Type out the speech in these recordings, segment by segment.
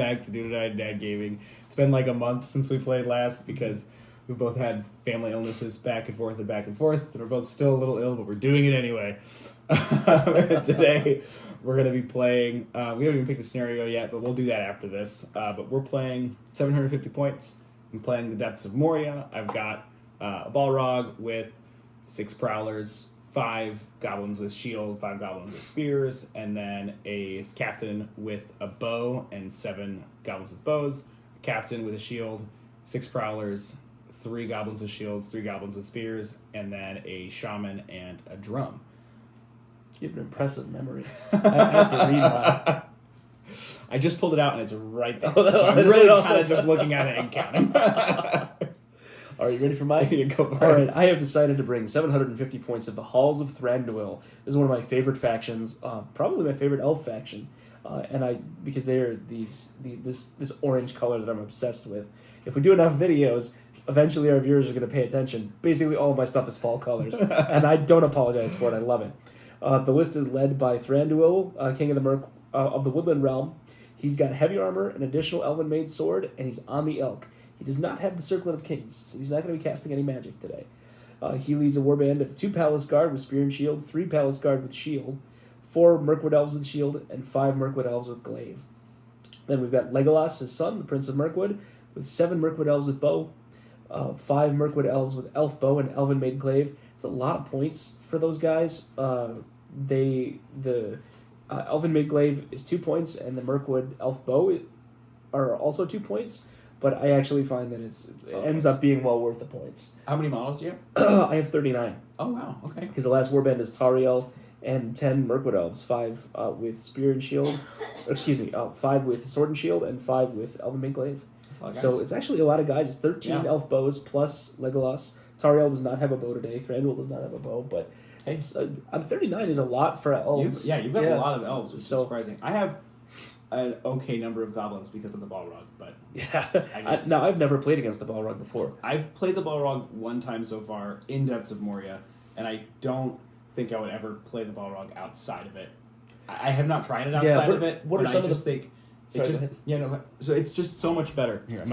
back to Do Dad Dad Gaming. It's been like a month since we played last because we've both had family illnesses back and forth. And we're both still a little ill, but we're doing it anyway. Today, we're going to be playing, we haven't even picked a scenario yet, but we'll do that after this. But we're playing 750 points. I'm playing the Depths of Moria. I've got a Balrog with 6 Prowlers, 5 Goblins with Shield, 5 Goblins with Spears, and then a Captain with a Bow and 7 Goblins with Bows, a Captain with a Shield, 6 Prowlers, 3 Goblins with Shields, 3 Goblins with Spears, and then a Shaman and a Drum. You have an impressive memory. I have to read mine. I just pulled it out and it's right there. So I'm really kind of just looking at it and counting. Are you ready for mine? You go for All it. right, I have decided to bring 750 points of the Halls of Thranduil. This is one of my favorite factions, probably my favorite elf faction, because they are this orange color that I'm obsessed with. If we do enough videos, eventually our viewers are going to pay attention. Basically, all of my stuff is fall colors, and I don't apologize for it. I love it. The list is led by Thranduil, King of the Merc of the Woodland Realm. He's got heavy armor, an additional Elven Made Sword, and he's on the Elk. He does not have the Circlet of Kings, so he's not going to be casting any magic today. He leads a warband of 2 Palace Guard with Spear and Shield, 3 Palace Guard with Shield, 4 Mirkwood Elves with Shield, and 5 Mirkwood Elves with Glaive. Then we've got Legolas, his son, the Prince of Mirkwood, with 7 Mirkwood Elves with Bow, 5 Mirkwood Elves with Elf Bow and Elven Made Glaive. It's a lot of points for those guys. Elven Made Glaive is 2 points, and the Mirkwood Elf Bow are also 2 points. But I actually find that it ends up being well worth the points. How many models do you have? I have 39. Oh, wow. Okay. Because the last warband is Tariel and 10 Mirkwood Elves, 5 with Spear and Shield. 5 with Sword and Shield and 5 with Elven Made Glaive. So it's actually a lot of guys. It's 13 elf bows plus Legolas. Tariel does not have a bow today. Thranduil does not have a bow, but it's 39 is a lot for elves. You've got a lot of elves, which is surprising. I have an okay number of goblins because of the Balrog, but I've never played against the Balrog before. I've played the Balrog one time so far in Depths of Moria, and I don't think I would ever play the Balrog outside of it. I have not tried it outside of it. What are some of the think? So it's just so much better. Here,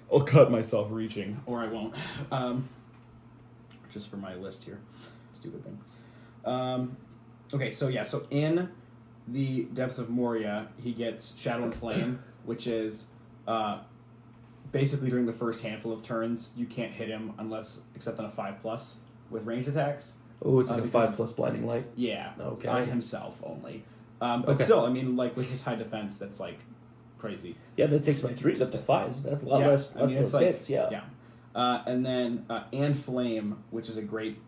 I'll cut myself reaching, or I won't. Just for my list here. Stupid thing. Okay, so in the Depths of Moria, he gets Shadow and Flame, which is basically during the first handful of turns, you can't hit him except on a 5+ with ranged attacks. Oh, it's like a 5+ blinding light? Yeah. Okay. On himself only. But still, with his high defense, that's crazy. Yeah, that takes my 3s up to 5s. That's a lot less hits, Yeah. And then and Flame, which is a great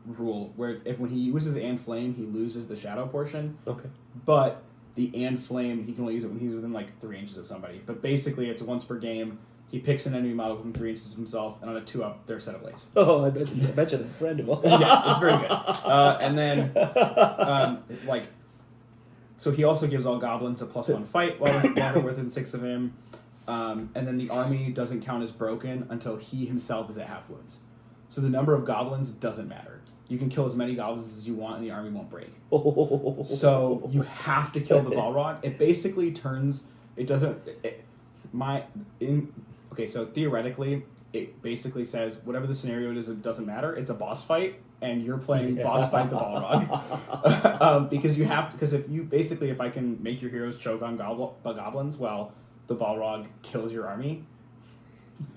rule, where when he uses and Flame, he loses the shadow portion. Okay. But the and Flame, he can only use it when he's within 3 inches of somebody. But basically, it's once per game. He picks an enemy model within 3 inches of himself, and on a 2-up, they're set ablaze. Oh, I bet you that's Thranduil. Yeah, it's very good. And then, so he also gives all goblins a +1 fight while they're within 6 of him. And then the army doesn't count as broken until he himself is at half wounds. So the number of goblins doesn't matter. You can kill as many goblins as you want, and the army won't break. So you have to kill the Balrog. It basically turns. It doesn't. Okay, so theoretically, it basically says whatever the scenario is, it doesn't matter. It's a boss fight, and you're playing boss fight the Balrog. Because if I can make your heroes choke on goblins, well, the Balrog kills your army,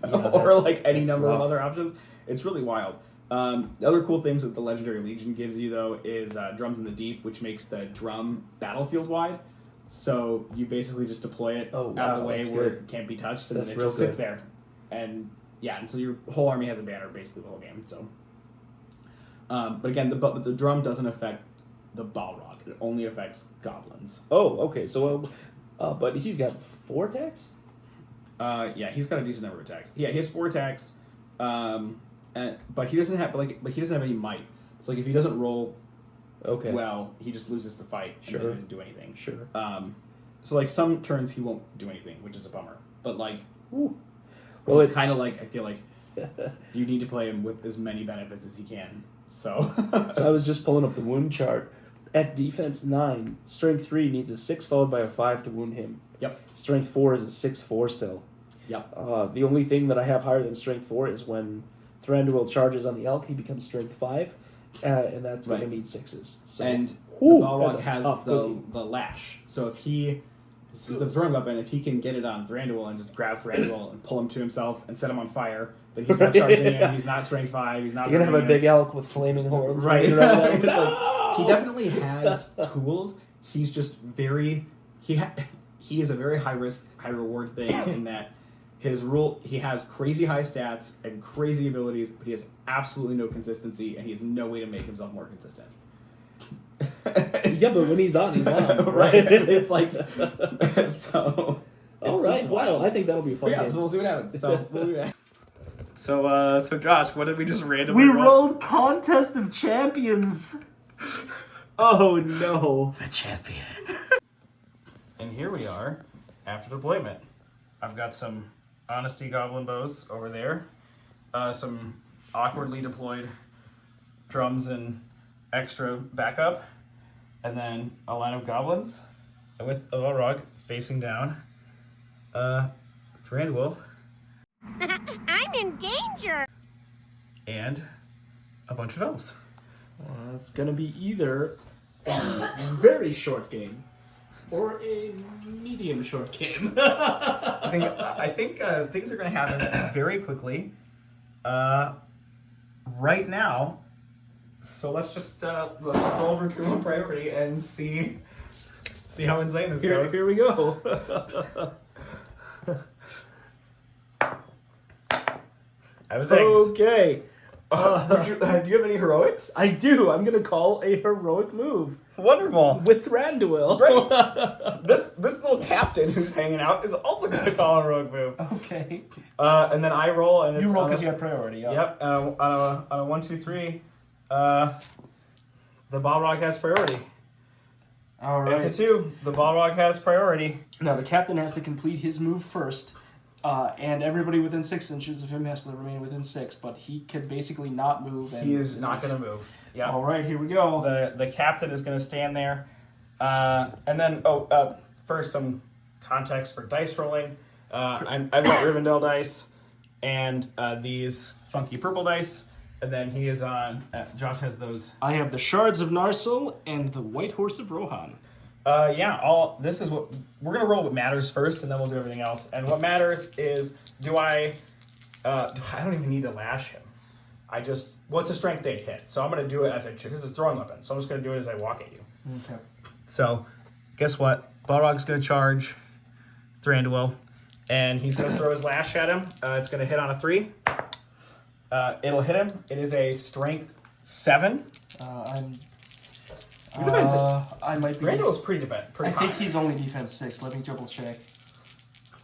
or any number of other options. It's really wild. The other cool things that the Legendary Legion gives you, though, is Drums in the Deep, which makes the drum battlefield wide. So you basically just deploy it out of the way where it can't be touched, and then it just sits there. And so your whole army has a banner basically the whole game. So, but again, the drum doesn't affect the Balrog; it only affects goblins. Oh, okay. So, but he's got 4 attacks. He's got a decent number of attacks. Yeah, he has 4 attacks. But he doesn't have any might. So if he doesn't roll well, he just loses the fight and then doesn't do anything. Sure. So some turns he won't do anything, which is a bummer. But it's kind of I feel like you need to play him with as many benefits as he can. So So I was just pulling up the wound chart, At defense 9, strength 3 needs a 6 followed by a 5 to wound him. Yep. Strength 4 is a 6/4 still. Yep. The only thing that I have higher than strength 4 is when Thranduil charges on the elk, he becomes strength 5, and that's going to need 6s. So, And the that's Balrog a has tough the cookie. lash. So if he, this is the throwing weapon, if he can get it on Thranduil and just grab Thranduil and pull him to himself and set him on fire, but he's not charging in, he's not strength 5, he's not... You're going to have a big elk with flaming horns. Right. running around that. It's like, he definitely has tools. He's just very... He is a very high risk, high reward thing in that he has crazy high stats and crazy abilities, but he has absolutely no consistency, and he has no way to make himself more consistent. Yeah, but when he's on, he's on. Right. It's like... So... All right. Wow, I think that'll be a fun Yeah, game. so we'll see what happens. So, we'll be back. So Josh, what did we just randomly We roll? rolled Contest of Champions. Oh, no. The champion. And here we are, after deployment. I've got some Honesty Goblin bows over there, some awkwardly deployed drums and extra backup, and then a line of goblins with a Balrog facing down. Thranduil. I'm in danger! And a bunch of elves. It's going to be either a very short game or a medium short game. I think things are going to happen very quickly. Right now, so let's just let's go over to a priority and see how insane this goes. Here we go. I was eggs. Okay. Do you have any heroics? I do. I'm going to call a heroic move Wonderful. with Thranduil. Great. This little captain who's hanging out is also going to call a heroic move. Okay. And then I roll, and it's You roll on because a- you have priority. Yeah. Yep. On a 1, 2, 3, the Balrog has priority. All right. It's a 2. The Balrog has priority. Now, the captain has to complete his move first, and everybody within 6 inches of him has to remain within 6, but he can basically not move. And He is not going to move. Yeah. All right, here we go. The captain is going to stand there. And then, first, some context for dice rolling. I've got Rivendell dice and these funky purple dice. And then he is on... Josh has those. I have the Shards of Narsil and the White Horse of Rohan. This is what... We're going to roll what matters first, and then we'll do everything else. And what matters is, I don't even need to lash him. It's a strength 8 hit. So I'm going to do it as because it's a throwing weapon. So I'm just going to do it as I walk at you. Okay. So, guess what? Balrog's going to charge Thranduil, and he's going to throw his lash at him. It's going to hit on a 3. It'll hit him. It is a strength 7. I might be... Thranduil's pretty I high. think he's only defense 6. Let me double check.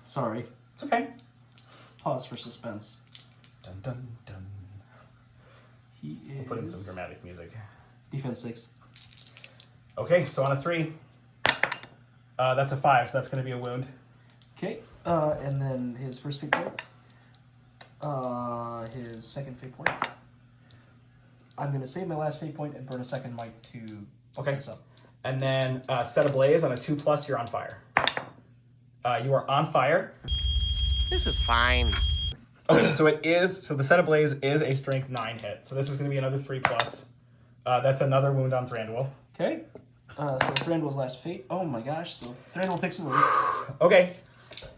Sorry. It's okay. Pause for suspense. Dun, dun, dun. He is... We'll put in some dramatic music. Defense 6. Okay, so on a 3, that's a 5, so that's going to be a wound. Okay, and then his first fate point. His second fate point. I'm going to save my last fate point and burn a second mic to Okay. this up. And then set ablaze on a 2+, you're on fire. You are on fire. This is fine. Okay, so the set ablaze is a strength 9 hit. So this is going to be another 3+. That's another wound on Thranduil. Okay, so Thranduil's last fate. Oh my gosh, so Thranduil takes a move. Okay.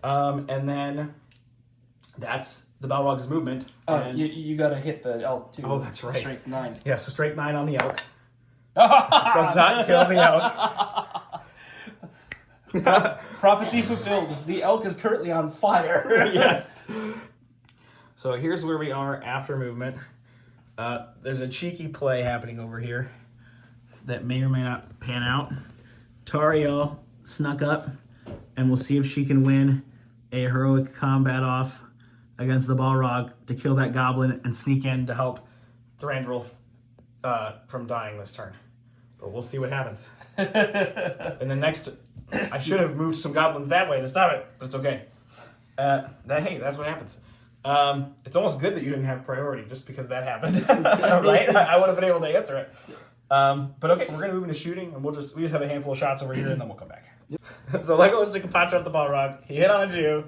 And then that's the Balrog's movement. And You got to hit the elk too. Oh, that's right. Strength 9. yeah, so straight 9 on the elk. Does not kill the elk. Prophecy fulfilled. The elk is currently on fire. Yes. So here's where we are after movement. There's a cheeky play happening over here that may or may not pan out. Tariel snuck up, and we'll see if she can win a heroic combat off against the Balrog to kill that goblin and sneak in to help Thranduil from dying this turn. But we'll see what happens. And then next, I should have moved some goblins that way to stop it, but it's okay. That's what happens. It's almost good that you didn't have priority just because that happened, right? I would have been able to answer it. But okay, we're gonna move into shooting, and we just have a handful of shots over here, and then we'll come back. So Legolas took a pot shot at the Balrog. He hit on a Jew.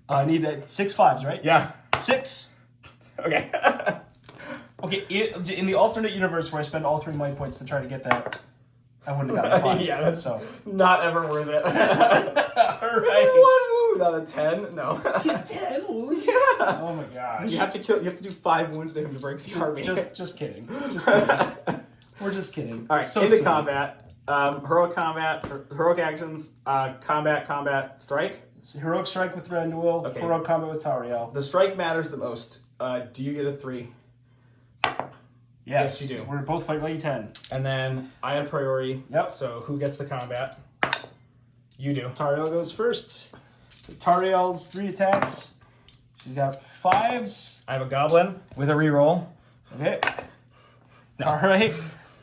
I need 6 5s, right? Yeah. 6. Okay. Okay, in the alternate universe where I spend all 3 might points to try to get that, I wouldn't have gotten a 5. Yeah, that's so. not ever worth it. All right. 1 wound out of 10. No. He's 10 wounds? Yeah. Oh my gosh. You have to do 5 wounds to him to break the army. Just kidding. Just kidding. We're just kidding. All right, so into silly. combat. Heroic actions, combat, strike. So heroic strike with Thranduil, Okay. heroic combat with Tauriel. The strike matters the most. Do you get a 3? Yes, you do. We're both fight lane 10. And then I had priority. Yep. So who gets the combat? You do. Tauriel goes first. Tauriel's 3 attacks. She's got 5s. I have a goblin with a reroll. Okay. No. All right.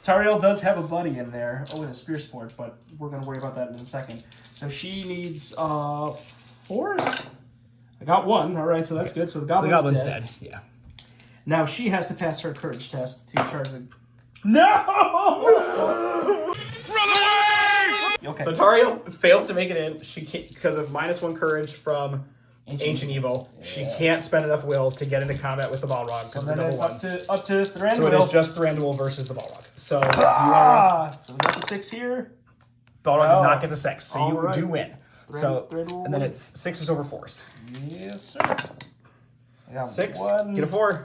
Tauriel does have a buddy in there. Oh, with a spear sport, but we're going to worry about that in a second. So she needs 4s. I got 1. All right, so that's good. So the goblin's dead. Yeah. Now she has to pass her courage test to charge the... No! Okay. So Tauriel fails to make it in. She can't, because of -1 courage from Ancient Evil. Yeah. She can't spend enough will to get into combat with the Balrog. So then it's up to Thranduil. So it is just Thranduil versus the Balrog. So do you want So we got the 6 here. Balrog Oh. did not get the 6, so you Alright. do win. So Thranduil and then wins. it's 6s over 4s. Yes, sir. I got 6. 1. Get a 4.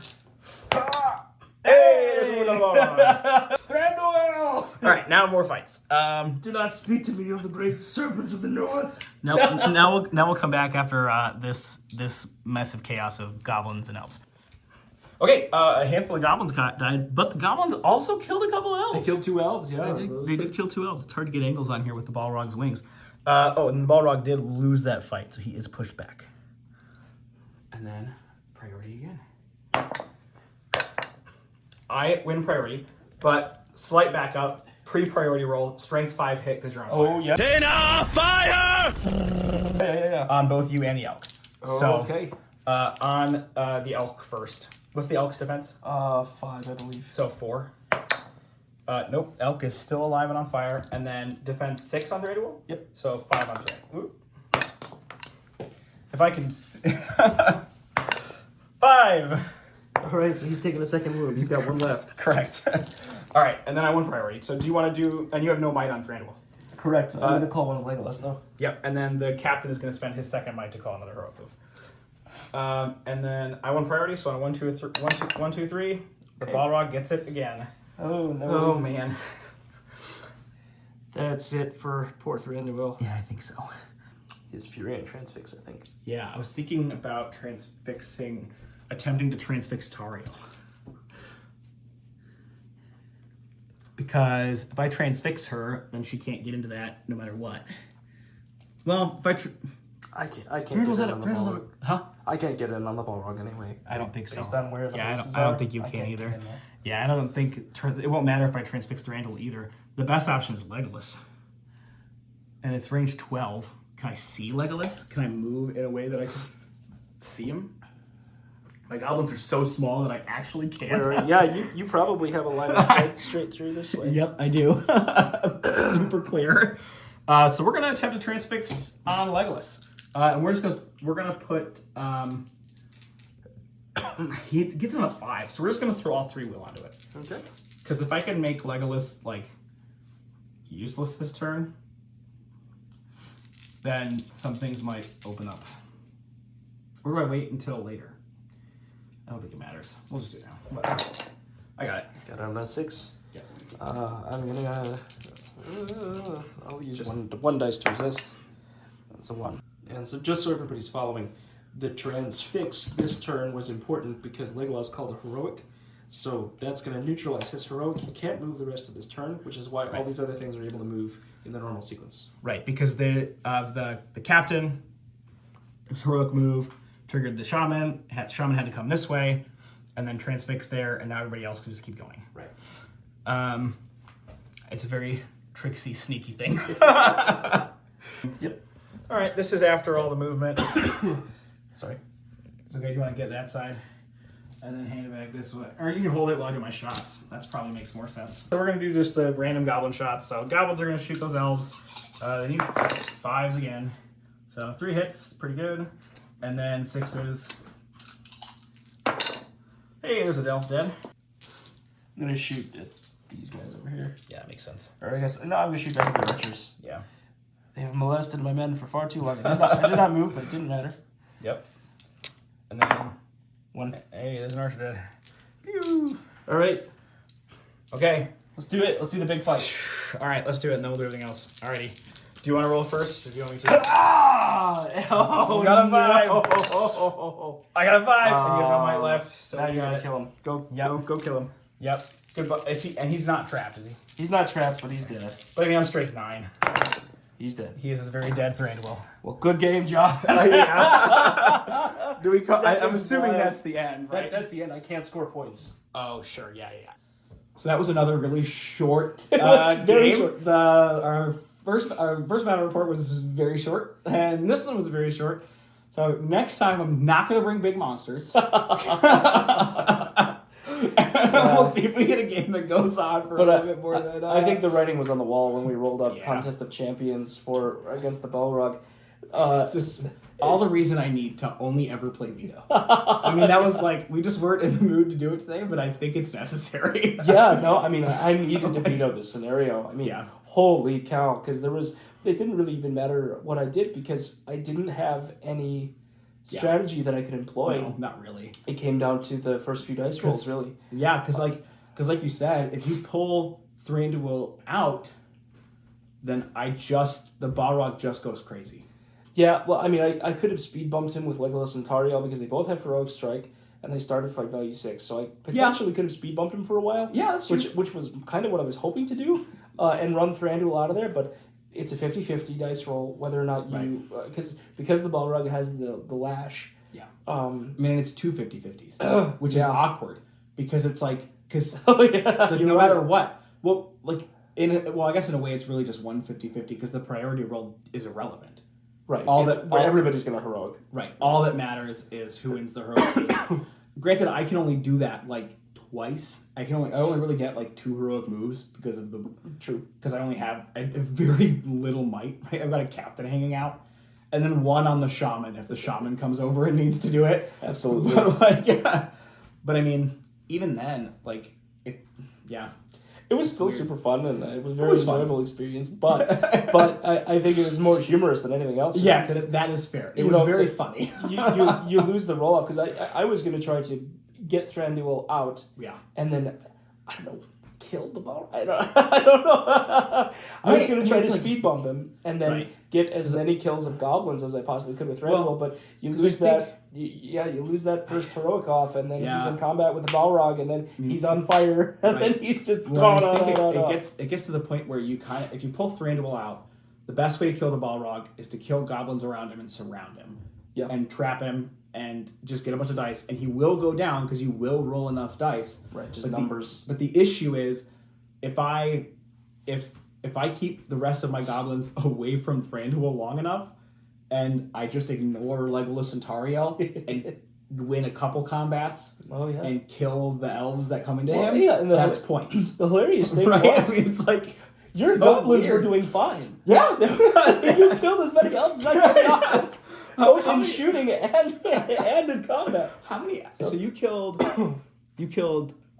Hey, there's another Balrog. Thranduil! All right, now more fights. Do not speak to me of the great serpents of the north. Now we'll come back after this mess of chaos of goblins and elves. Okay, a handful of goblins died, but the goblins also killed a couple elves. They killed 2 elves, yeah. They did kill 2 elves. It's hard to get angles on here with the Balrog's wings. And the Balrog did lose that fight, so he is pushed back. And then priority again. I win priority, but slight backup, pre-priority roll, strength 5 hit because you're on fire. Oh, yeah. Dana, fire! Yeah. On both you and the elk. Oh, So, okay. on the elk first. What's the elk's defense? 5, I believe. So 4. Nope, elk is still alive and on fire. And then defense 6 on Thranduil? Yep. So 5 on Thranduil. If I can... 5! All right, so he's taking a second wound. He's got 1 left. Correct. All right, and then I won priority. So do you want to do... And you have no might on Thranduil. Correct. I'm going to call one of Legolas, though. Yep, and then the captain is going to spend his second might to call another heroic move. And then I won priority, so on 1, 2, 3, the Okay. Balrog gets it again. Oh, no. Oh, man. That's it for poor Thranduil. Yeah, I think so. His Fury and Transfix, I think. Yeah, I was thinking about attempting to transfix Tauriel. Because if I transfix her, then she can't get into that no matter what. Well, if I... I can't get in on the Balrog. Huh? I can't get in on the Balrog anyway. I don't think so. Based on where the places I don't are, think you I can can't either. get in there. Yeah, I don't think... It won't matter if I transfix Thranduil either. The best option is Legolas. And it's range 12. Can I see Legolas? Can I move in a way that I can see him? My goblins are so small that I actually can't. Yeah, you probably have a line of sight straight through this way. Yep, I do. Super clear. So we're gonna attempt to transfix on Legolas, and we're gonna put. He gets him a 5, so we're just gonna throw all 3 will onto it. Okay. Because if I can make Legolas like useless this turn, then some things might open up. Or do I wait until later? I don't think it matters. We'll just do it now. Whatever. I got it. Got on that 6. Yeah. I'm gonna. I'll use one dice to resist. That's a 1. And so, just so everybody's following, the transfix this turn was important because Legolas called a heroic. So that's going to neutralize his heroic. He can't move the rest of this turn, which is why all these other things are able to move in the normal sequence. Right, because the captain, his heroic move triggered the shaman. Shaman had to come this way, and then transfix there, and now everybody else can just keep going. Right. It's a very tricksy, sneaky thing. Yep. All right, this is after all the movement. Sorry. It's okay. Do you want to get that side? and then hand it back this way. Or you can hold it while I do my shots. That probably makes more sense. So we're going to do just the random goblin shots. So goblins are going to shoot those elves. They need 5s again. So 3 hits, pretty good. And then 6s. Hey, there's a elf dead. I'm going to shoot at these guys over here. Yeah, that makes sense. Or I guess, no, I'm going to shoot back at the archers. Yeah. They have molested my men for far too long. I did not move, but it didn't matter. Yep. And then one. Hey, there's an archer dead. Pew. All right. Okay. Let's do it. Let's do the big fight. All right, let's do it, and then we'll do everything else. Alrighty. Do you want to roll first, or do you want me to? Ah! Oh, You got a 5. no. I got a 5, and you have no might left. So Now you you got gotta it. kill him. Go kill him. Yep. Good. Is he? And he's not trapped, is he? He's not trapped, but he's dead. But I mean, on strength 9. He's dead. He is a very dead Thranduil. Well, good game, John. Do we? I'm is assuming wild. that's the end, right? That's the end. I can't score points. Oh, sure. Yeah. So that was another really short very game. short. Our first battle report was very short, and this one was very short. So next time, I'm not going to bring big monsters. We'll see if we get a game that goes on for a little bit more than. I think the writing was on the wall when we rolled up Yeah. Contest of Champions against the Balrog. Just all the reason I need to only ever play Veto. I mean, that was like, we just weren't in the mood to do it today, but I think it's necessary. Yeah, no, I mean, I needed to veto this scenario. I mean, Yeah. holy cow, because it didn't really even matter what I did because I didn't have any strategy that I could employ. No, not really. It came down to the first few dice rolls, really. Yeah, because like you said, if you pull Thranduil out, then the Balrog just goes crazy. Yeah, well, I mean, I could have speed bumped him with Legolas and Tariel because they both have Heroic Strike, and they started fight value 6, so I potentially could have speed bumped him for a while. Yeah, that's true. Which was kind of what I was hoping to do, and run Thranduil out of there, but it's a 50-50 dice roll whether or not you... because the Balrog has the lash. Yeah. I mean, it's two 50-50s, which is awkward, because it's like... Because no matter what... Well, I guess in a way it's really just one 50-50, because the priority roll is irrelevant. Right. Everybody's going to heroic. Right. All that matters is who wins the heroic. Granted, I can only do that twice. I only really get 2 heroic moves because of because I only have a very little might. Right? I've got a captain hanging out, and then 1 on the shaman if the shaman comes over and needs to do it. Absolutely. But I mean, even then, It was still super fun, and it was a very enjoyable experience. But I think it was more humorous than anything else. Yeah, that is fair. It was very funny. you lose the roll off because I was going to try to get Thranduil out. Yeah. And then I don't know, kill the ball. I don't know. I was going to try to speed bump him and then get as many kills of goblins as I possibly could with Thranduil. But you lose that. You lose that first heroic off, and then he's in combat with the Balrog, and then he's on fire, and then he's just It gets to the point where you if you pull Thranduil out, the best way to kill the Balrog is to kill goblins around him and surround him, and trap him, and just get a bunch of dice, and he will go down because you will roll enough dice. Right, just numbers. But the issue is, if I keep the rest of my goblins away from Thranduil long enough, and I just ignore Legolas and Tariel and win a couple combats and kill the elves that come into him, and that's points. The hilarious thing was, I mean, it's your goblins were doing fine. Yeah. You killed as many elves as I could not. Both in shooting and in combat. How many? So you killed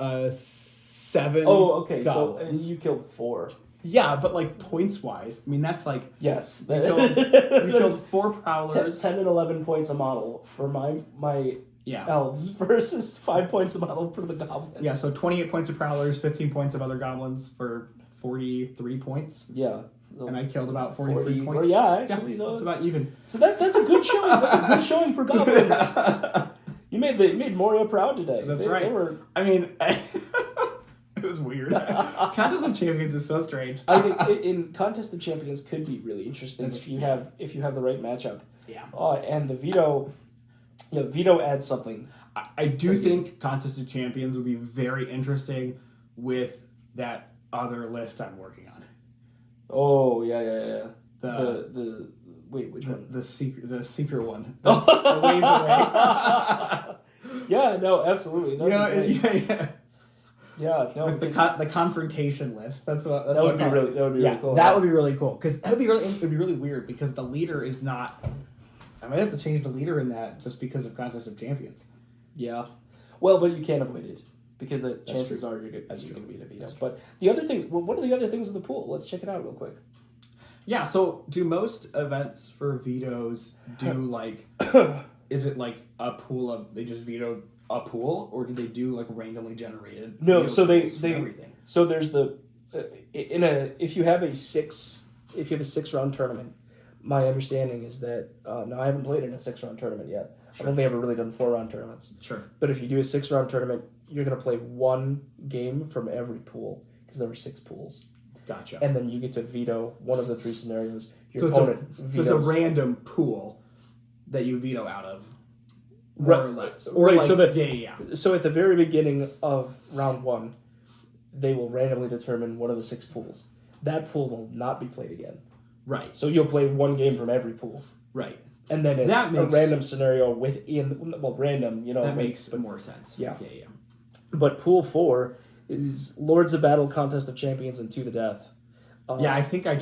7 Oh, okay, goblins. so you killed 4. Yeah, but points wise, I mean that's yes. You killed 4 prowlers, 10 and 11 points a model for my elves versus 5 points a model for the goblin. Yeah, so 28 points of prowlers, 15 points of other goblins for 43 points. Yeah. And I killed about 43 points. Actually, it's about even. So that's a good showing. That's a good showing for goblins. You made Moria proud today. That's right. They were... I mean, it was weird. Contest of Champions is so strange. I think in Contest of Champions could be really interesting if you have the right matchup. Yeah. And the veto adds something. I do think Contest of Champions would be very interesting with that other list I'm working on. Oh yeah. The wait, which one? The secret one. The ways away. Yeah, no, absolutely. You know, yeah. Yeah, no. With the confrontation list. That's what. That would be really. That would be really cool. That would be really cool because it would be really weird because the leader is not. I might have to change the leader in that just because of Contest of Champions. Yeah, well, but you can't avoid it because the chances are you're going to be the veto. But the other thing, well, what are the other things in the pool? Let's check it out real quick. Yeah. So, do most events for vetoes do like? Is it like a pool of they just veto a pool, or do they do like randomly generated? No, so they everything. So there's the if you have a 6 round tournament. My understanding is that now I haven't played in a 6-round tournament yet. Sure. I've only ever really done 4-round tournaments. Sure. But if you do a 6-round tournament, you're going to play 1 game from every pool because there were 6 pools. Gotcha. And then you get to veto one of the 3 scenarios. Your so opponent vetoes. it's a random pool that you veto out of, more right, or less. Or right. like, So that yeah. So at the very beginning of round 1, they will randomly determine one of the 6 pools. That pool will not be played again. Right. So you'll play 1 game from every pool. Right. And then it's a random scenario within, well, random, you know. That makes more sense. Yeah. Yeah. But pool 4 is Lords of Battle, Contest of Champions, and To the Death. Yeah, I think I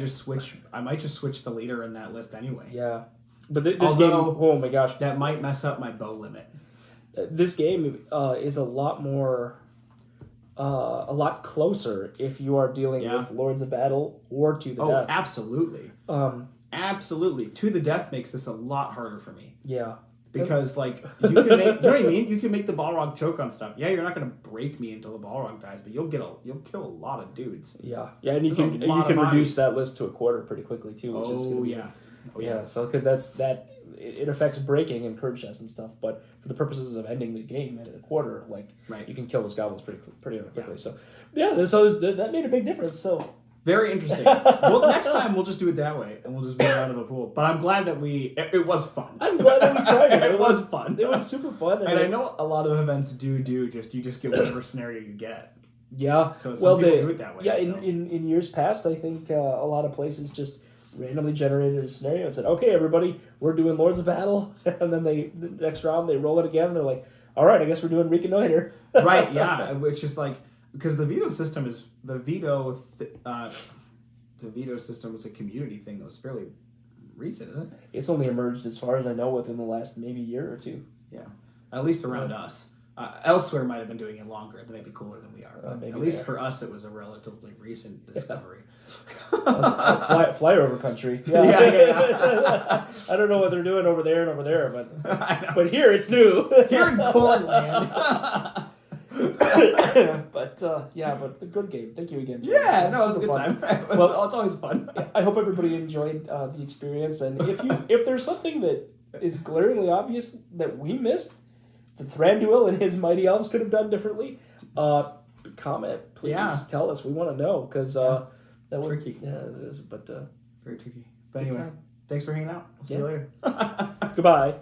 might just switch the leader in that list anyway. Yeah. But this game, oh my gosh. That might mess up my bow limit. This game is a lot closer if you are dealing with Lords of Battle or To the Death. Oh, absolutely. Absolutely. To the Death makes this a lot harder for me. Yeah. Because, like, you can make, you know what I mean? You can make the Balrog choke on stuff. Yeah, you're not going to break me until the Balrog dies, but you'll kill a lot of dudes. Yeah. Yeah, and you can reduce that list to a quarter pretty quickly, too. Which is gonna be, yeah. So, because it affects breaking and curd chest and stuff, but for the purposes of ending the game at a quarter, like, you can kill those goblins pretty quickly. Yeah. So, that made a big difference, so... Very interesting. Well, next time we'll just do it that way, and we'll just move out of a pool. But I'm glad that it was fun. I'm glad that we tried it. It was fun. It was super fun. And I know a lot of events do you just get whatever scenario you get. Yeah. So some people do it that way. Yeah, in years past, I think a lot of places just randomly generated a scenario and said, okay, everybody, we're doing Lords of Battle. And then the next round, they roll it again, and they're like, all right, I guess we're doing Reconnoiter. Right, yeah. Which is like... Because the veto system is the veto system was a community thing that was fairly recent, isn't it? It's only emerged, as far as I know, within the last maybe year or 2. Yeah, at least around us. Elsewhere might have been doing it longer. They might be cooler than we are. But at least for us, it was a relatively recent discovery. Flyover country. Yeah. Yeah. I don't know what they're doing over there and over there, but here it's new. Here in Cornland. But the good game. Thank you again, Jim. Yeah, no, it was a good time. It's always fun. I hope everybody enjoyed the experience, and if there's something that is glaringly obvious that we missed, that Thranduil and his mighty elves could have done differently, comment, please. Yeah. Tell us. We want to know, because that was tricky. Yeah, it is, but very tricky. But anyway, thanks for hanging out. We'll see you later. Goodbye.